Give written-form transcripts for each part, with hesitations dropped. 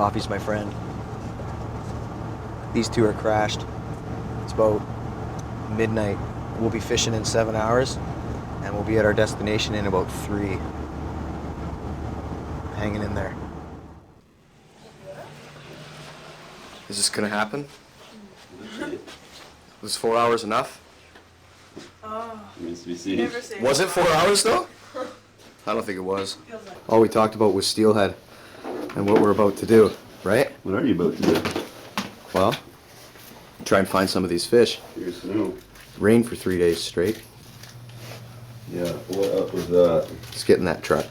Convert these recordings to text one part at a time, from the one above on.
Coffee's my friend. These two are crashed. It's about midnight. We'll be fishing in 7 hours, and we'll be at our destination in about 3. Hanging in there. Is this gonna happen? Was 4 hours enough? Oh. Remains to be seen. Was it 4 hours though? I don't think it was. All we talked about was Steelhead and what we're about to do, right? What are you about to do? Well, try and find some of these fish. Here's snow. Rained for 3 days straight. Yeah, what up with that? Let's get in that truck.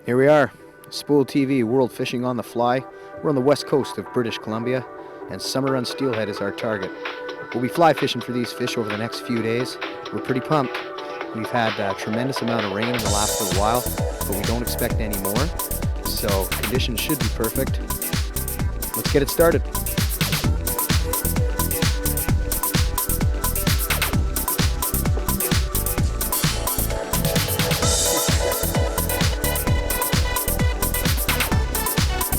Here we are, Spooled TV, World Fishing on the Fly. We're on the west coast of British Columbia, and summer on Steelhead is our target. We'll be fly fishing for these fish over the next few days. We're pretty pumped. We've had a tremendous amount of rain in the last little while, but we don't expect any more, so conditions should be perfect. Let's get it started.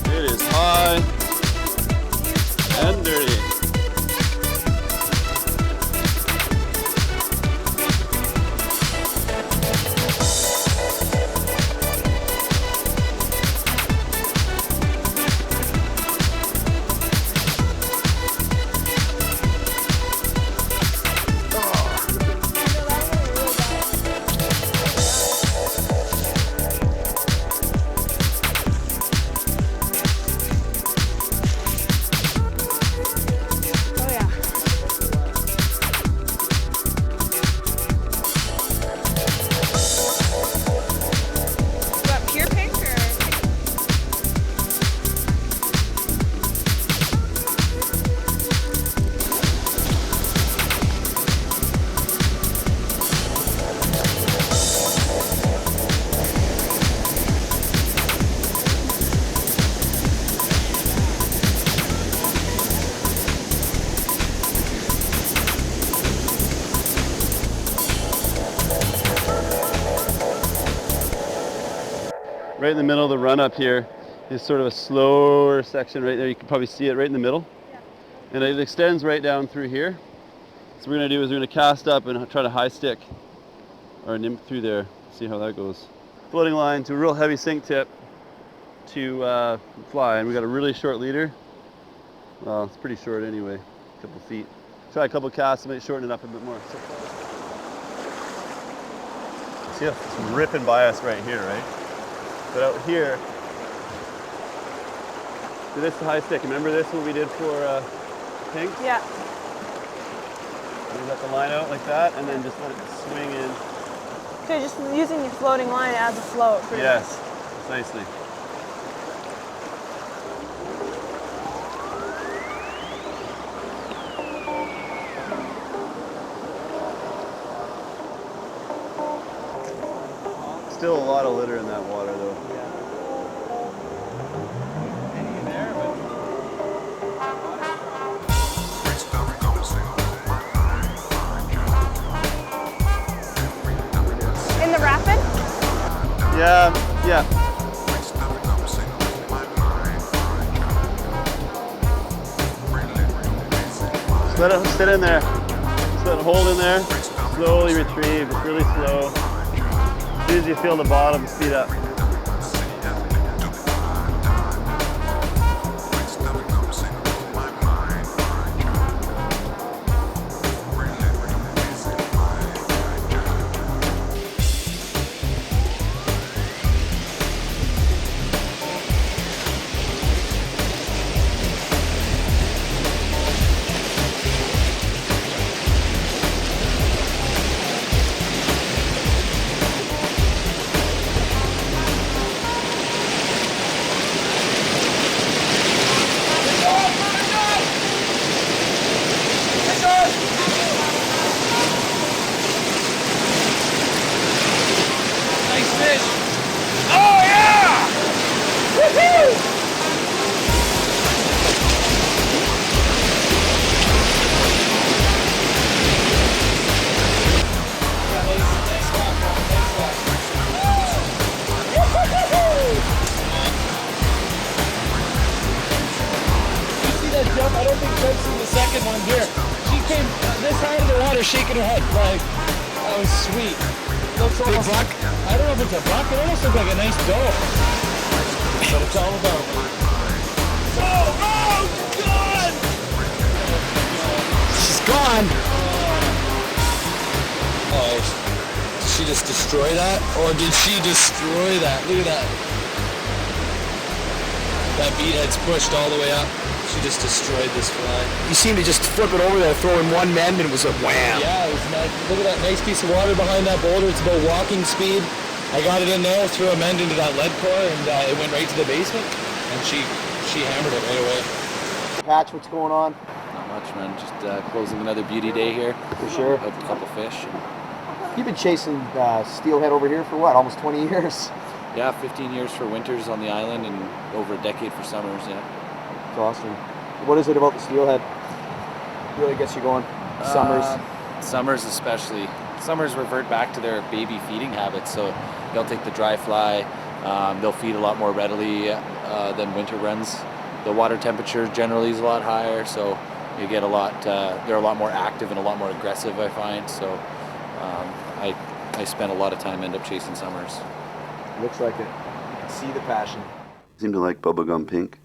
It is high and dirty. Right in the middle of the run up here is sort of a slower section right there. You can probably see it right in the middle. Yeah. And it extends right down through here. So what we're going to do is we're going to cast up and try to high stick our nymph through there. See how that goes. Floating line to a real heavy sink tip to fly. And we got a really short leader. Well, it's pretty short anyway, a couple feet. Try a couple casts and maybe shorten it up a bit more. See how it's ripping by us right here, right? But out here, so this is the high stick. Remember this, what we did for pink? Yeah. We let the line out like that, and then just let it swing in. So you're just using your floating line as a float, pretty much. Yes, nicely. Still a lot of litter in that water, though. In the rapid? Yeah, yeah. Just let it sit in there. Just let it hold in there. Slowly retrieve, just really slow. As soon as you feel the bottom, speed up. her shaking her head. Like, that was sweet. Big buck? I don't know if it's a buck. It almost looked like a nice doe. But it's all about. Oh, God! She's gone. Oh, did she just destroy that? Or did she destroy that? Look at that. That bead head's pushed all the way up. She just destroyed this fly. You seem to just flip it over there, throw in one mend, and it was a wham. Yeah, it was nice. Look at that nice piece of water behind that boulder. It's about walking speed. I got it in there, threw a mend into that lead core, and it went right to the basement. And she hammered it right away. Patch, what's going on? Not much, man. Just closing another beauty day here. For sure. Hooked a couple fish. You've been chasing steelhead over here for what, almost 20 years? Yeah, 15 years for winters on the island and over a decade for summers, yeah. It's awesome. What is it about the steelhead really gets you going? Summers? Summers especially. Summers revert back to their baby feeding habits, so they'll take the dry fly. They'll feed a lot more readily than winter runs. The water temperature generally is a lot higher, so you get a lot. They're a lot more active and a lot more aggressive, I find. So I spend a lot of time end up chasing summers. Looks like it. You can see the passion. Seem to like bubblegum pink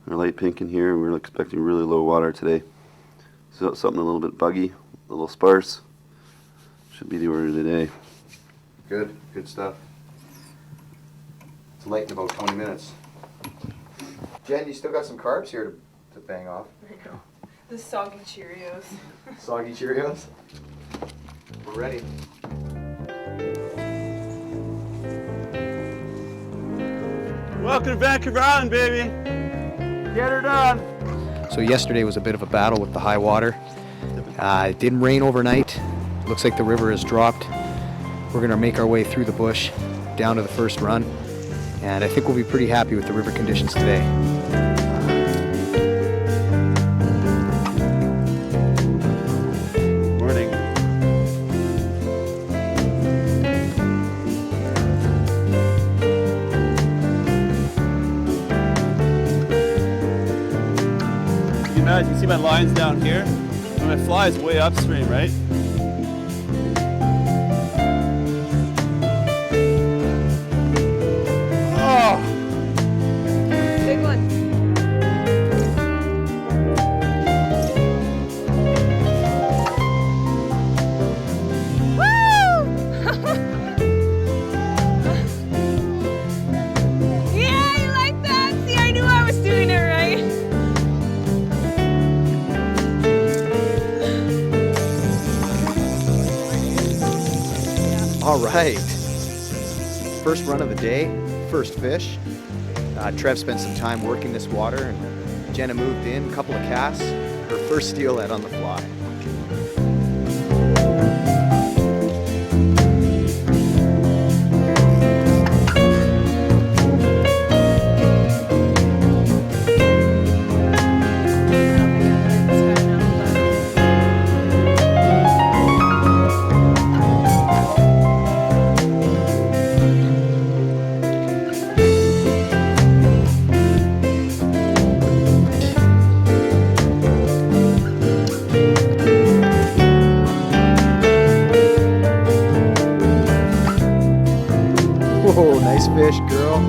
or light pink in here. We're expecting really low water today. So something a little bit buggy, a little sparse. Should be the order today. Good stuff. It's late in about 20 minutes. Jen, you still got some carbs here to bang off. I know. The soggy Cheerios. Soggy Cheerios? We're ready. Welcome to Vancouver Island, baby. Get her done. So yesterday was a bit of a battle with the high water. It didn't rain overnight. Looks like the river has dropped. We're going to make our way through the bush down to the first run, and I think we'll be pretty happy with the river conditions today. Morning. You can see my lines down here. And my fly is way upstream, right? Oh! Big one. Woo! Yeah, you like that? See, I knew I was doing it right. All right. First run of the day, first fish. Trev spent some time working this water, and Jenna moved in, a couple of casts, her first steelhead on the fly. Whoa, nice fish, girl.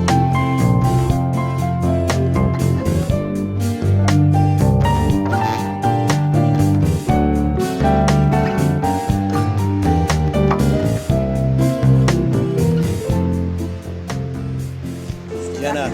Jenna,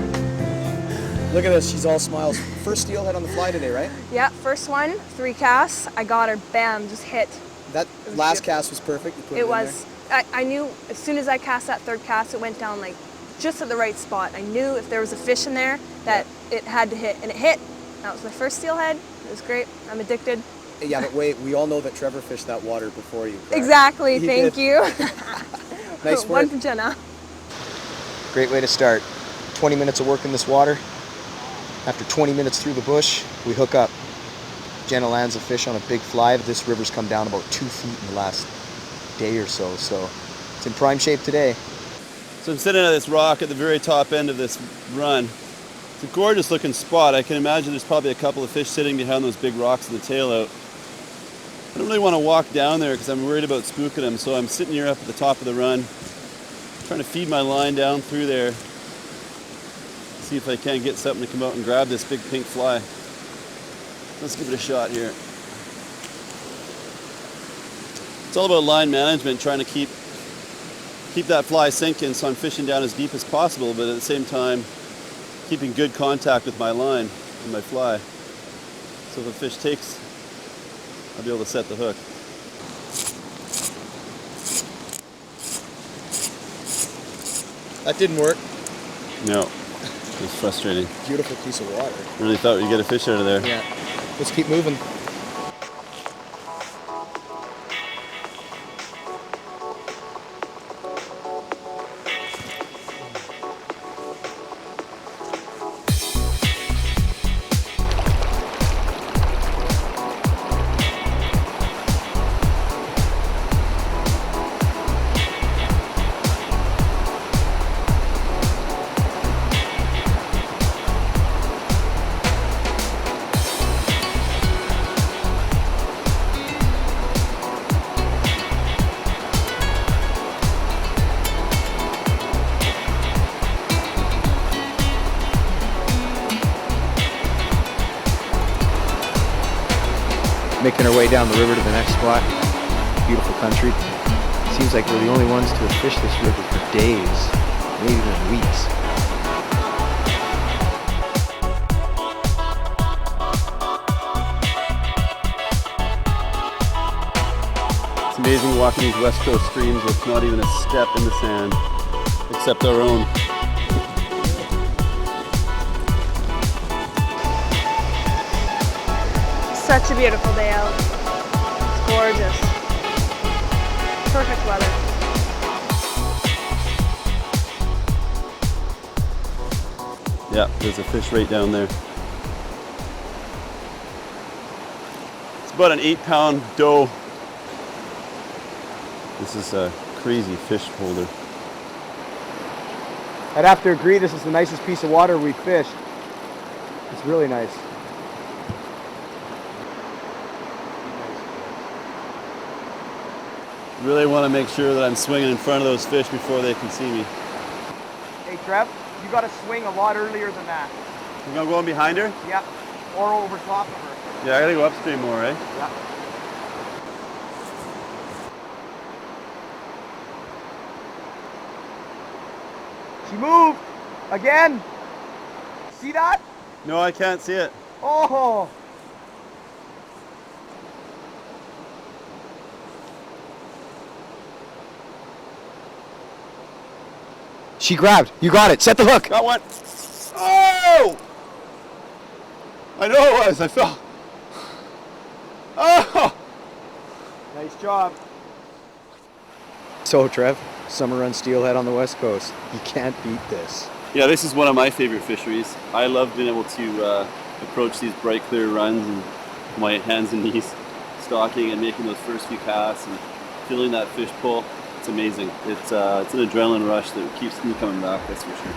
look at this, she's all smiles. First steelhead on the fly today, right? Yeah, first one, 3 casts. I got her, bam, just hit. That last cast was perfect. You put It in was. I knew as soon as I cast that third cast, it went down like just at the right spot. I knew if there was a fish in there that it had to hit, and it hit. That was my first steelhead. It was great. I'm addicted. there. Yeah, but wait, we all know that Trevor fished that water before you. Correct? Exactly. He Thank did. you. Nice One work. from Jenna. Great way to start. 20 minutes of work in this water. After 20 minutes through the bush, we hook up. Jenna lands a fish on a big fly. This river's come down about 2 feet in the last day or so, so it's in prime shape today. So I'm sitting at this rock at the very top end of this run. It's a gorgeous looking spot. I can imagine there's probably a couple of fish sitting behind those big rocks in the tail out. I don't really want to walk down there because I'm worried about spooking them, so I'm sitting here up at the top of the run, trying to feed my line down through there, see if I can't get something to come out and grab this big pink fly. Let's give it a shot here. It's all about line management, trying to keep that fly sinking so I'm fishing down as deep as possible, but at the same time keeping good contact with my line and my fly. So if a fish takes, I'll be able to set the hook. That didn't work. No, it was frustrating. Beautiful piece of water. Really thought we'd get a fish out of there. Yeah. Let's keep moving. Making our way down the river to the next spot. Beautiful country. Seems like we're the only ones to have fished this river for days, maybe even weeks. It's amazing walking these West Coast streams with not even a step in the sand, except our own. Such a beautiful day out. It's gorgeous. Perfect weather. Yeah, there's a fish right down there. It's about an 8-pound doe. This is a crazy fish holder. I'd have to agree, this is the nicest piece of water we've fished. It's really nice. Really want to make sure that I'm swinging in front of those fish before they can see me. Hey Trev, you gotta swing a lot earlier than that. You gonna go in behind her? Yep. Or over top of her. Yeah, I gotta go upstream more, eh? Yep. She moved! Again! See that? No, I can't see it. Oh! She grabbed. You got it. Set the hook. Got one. Oh! I know it was. I fell. Oh! Nice job. So, Trev, summer run steelhead on the West Coast. You can't beat this. Yeah, this is one of my favorite fisheries. I love being able to approach these bright, clear runs and my hands and knees stalking and making those first few casts and feeling that fish pull. It's amazing. It's an adrenaline rush that keeps me coming back, that's for sure.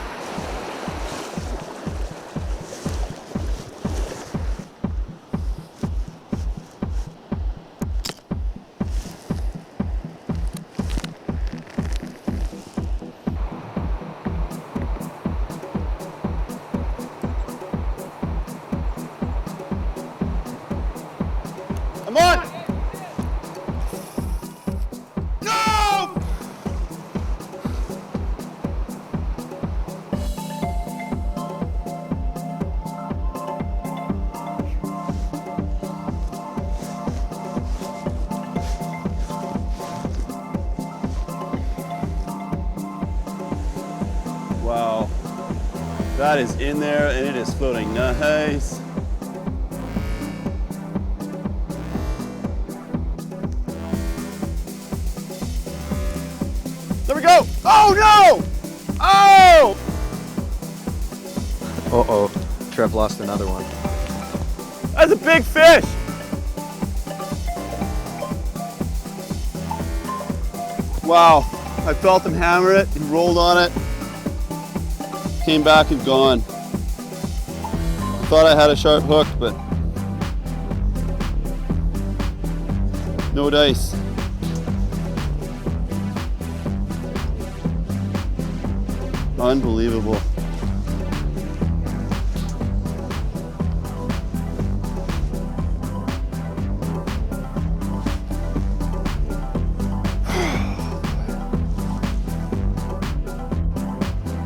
I'm on! No! Wow. That is in there and it is floating nice. There we go! Oh no! Oh! Uh-oh. Trev lost another one. That's a big fish! Wow. I felt him hammer it, he rolled on it, came back and gone. Thought I had a sharp hook, but No dice. Unbelievable.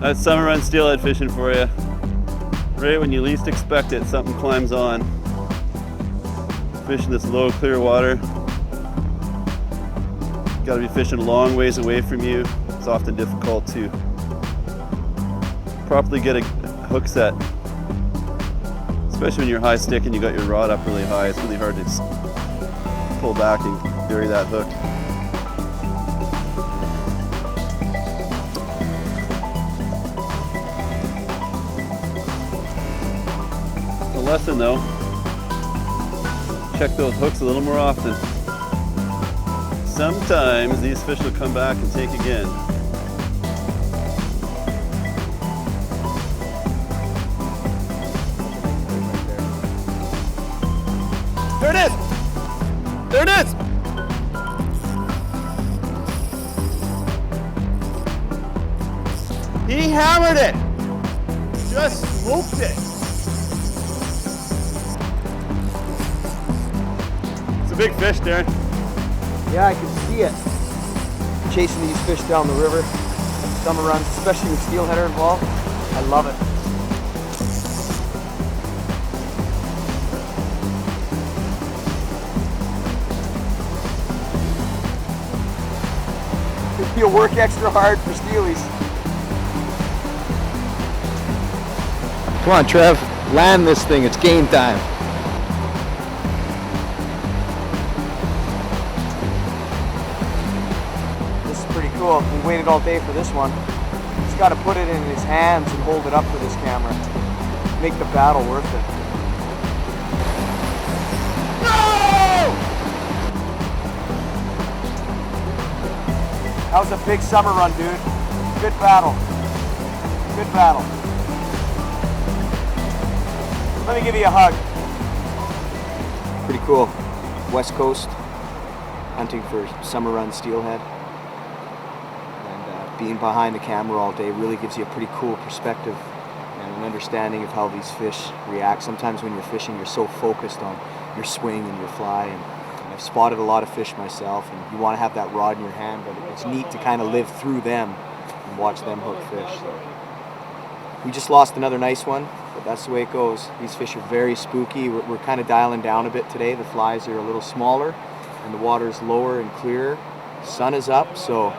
That's summer run steelhead fishing for you. Right when you least expect it, something climbs on. Fishing this low, clear water. Got to be fishing a long ways away from you. It's often difficult to properly get a hook set, especially when you're high stick and you got your rod up really high. It's really hard to pull back and bury that hook. The lesson though, check those hooks a little more often. Sometimes these fish will come back and take again. There it is! There it is! He hammered it! Just smoked it! It's a big fish, Darren. Yeah, I can see it. Chasing these fish down the river, summer runs, especially with steelhead are involved. I love it. You'll work extra hard for steelies. Come on, Trev, land this thing. It's game time. Cool. We waited all day for this one. He's got to put it in his hands and hold it up for this camera. Make the battle worth it. No! That was a big summer run, dude. Good battle. Good battle. Let me give you a hug. Pretty cool. West Coast, hunting for summer run steelhead. Being behind the camera all day really gives you a pretty cool perspective and an understanding of how these fish react. Sometimes when you're fishing, you're so focused on your swing and your fly, and I've spotted a lot of fish myself, and you want to have that rod in your hand, but it's neat to kind of live through them and watch them hook fish. So we just lost another nice one, but that's the way it goes. These fish are very spooky. We're kind of dialing down a bit today. The flies are a little smaller and the water is lower and clearer. The sun is up, so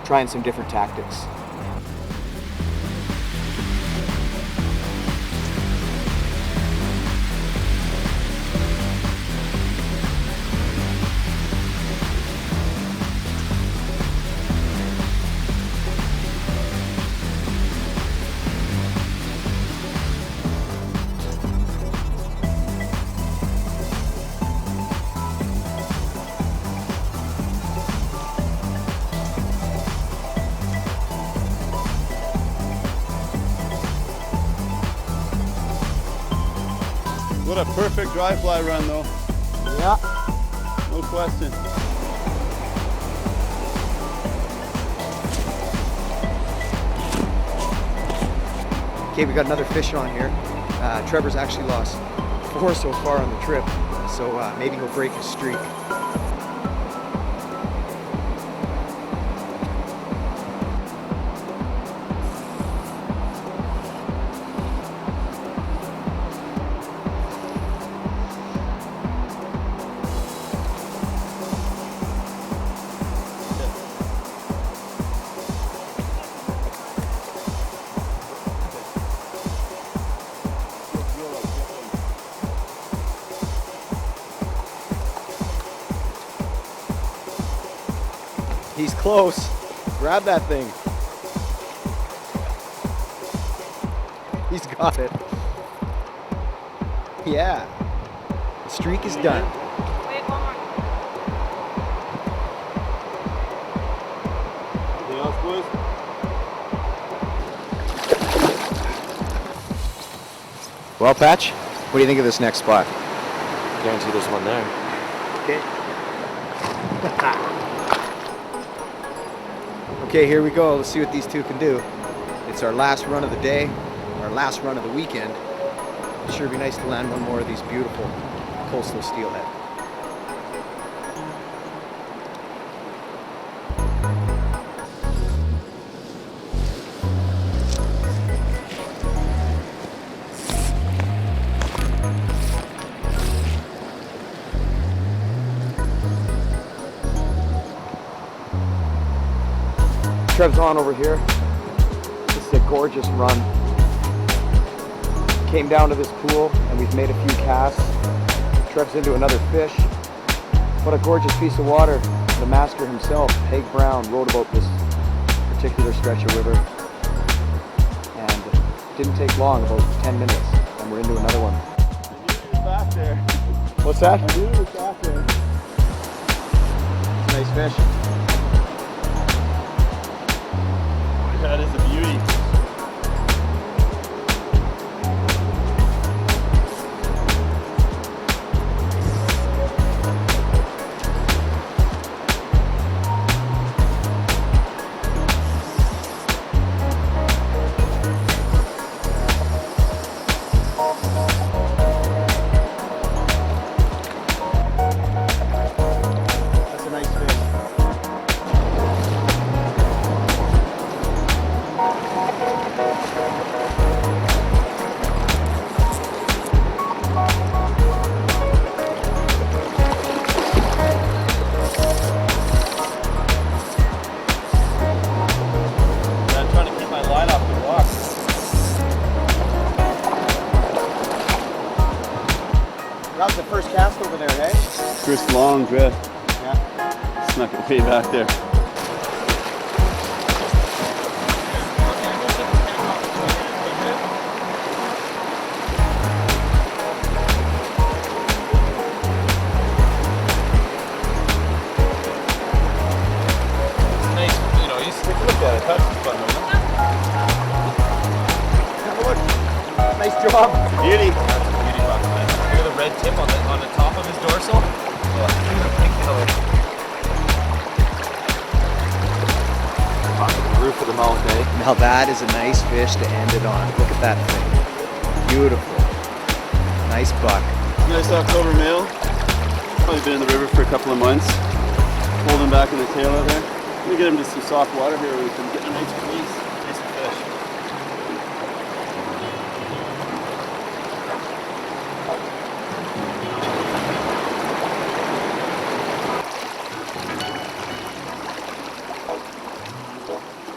trying some different tactics. What a perfect dry fly run though. Yeah. No question. Okay, we got another fish on here. Trevor's actually lost 4 so far on the trip, so maybe he'll break his streak. He's close. Grab that thing. He's got it. Yeah. The streak is done. Wait, one more. Anything else, boys? Well, Patch, what do you think of this next spot? Guarantee there's one there. Okay. Okay, here we go. Let's see what these two can do. It's our last run of the day, our last run of the weekend. It'd sure be nice to land one more of these beautiful coastal steelhead. Trev's on over here. This is a gorgeous run. Came down to this pool and we've made a few casts. Trev's into another fish. What a gorgeous piece of water. The master himself, Peg Brown, wrote about this particular stretch of river. And it didn't take long, about 10 minutes, and we're into another one. I knew he was back there. What's that? I knew he was back there. It's a nice fish. That is a beauty. That's a nice fish. I'm trying to keep my line off the rock. That was the first cast over there, hey? First long drift. Yeah. Snuck it way back there. Nice, you know, he's Take a look at it. That's fun, isn't it? Have a look. Nice job. Beauty. beauty buck, man. Look at the red tip on the top of his dorsal. Yeah, look at the pink color. The roof of the mouth, eh? Now that is a nice fish to end it on. Look at that thing. Beautiful. Nice buck. Nice October male. Probably been in the river for a couple of months. Hold him back in the tail out there. Let me get him to some soft water here where we can get a nice release. Nice fish.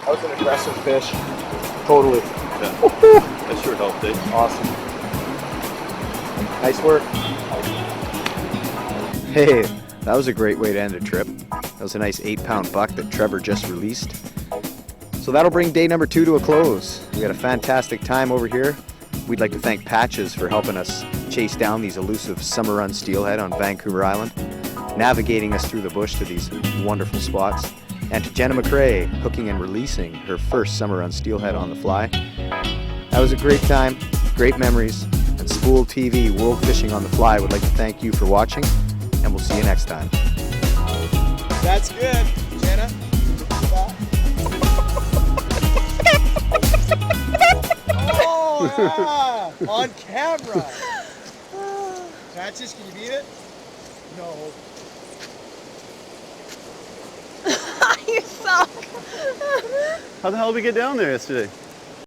That was an aggressive fish. Totally. Yeah. That sure helped, eh? Awesome. Nice work. Hey, that was a great way to end a trip. That was a nice 8-pound buck that Trevor just released. So that'll bring day number 2 to a close. We had a fantastic time over here. We'd like to thank Patches for helping us chase down these elusive summer run steelhead on Vancouver Island, navigating us through the bush to these wonderful spots, and to Jenna Mcrae hooking and releasing her first summer run steelhead on the fly. That was a great time, great memories, and Spooled TV World Fishing on the Fly would like to thank you for watching, and we'll see you next time. That's good, Jenna. Oh, yeah, on camera. Patches, can you beat it? No. You suck. How the hell did we get down there yesterday?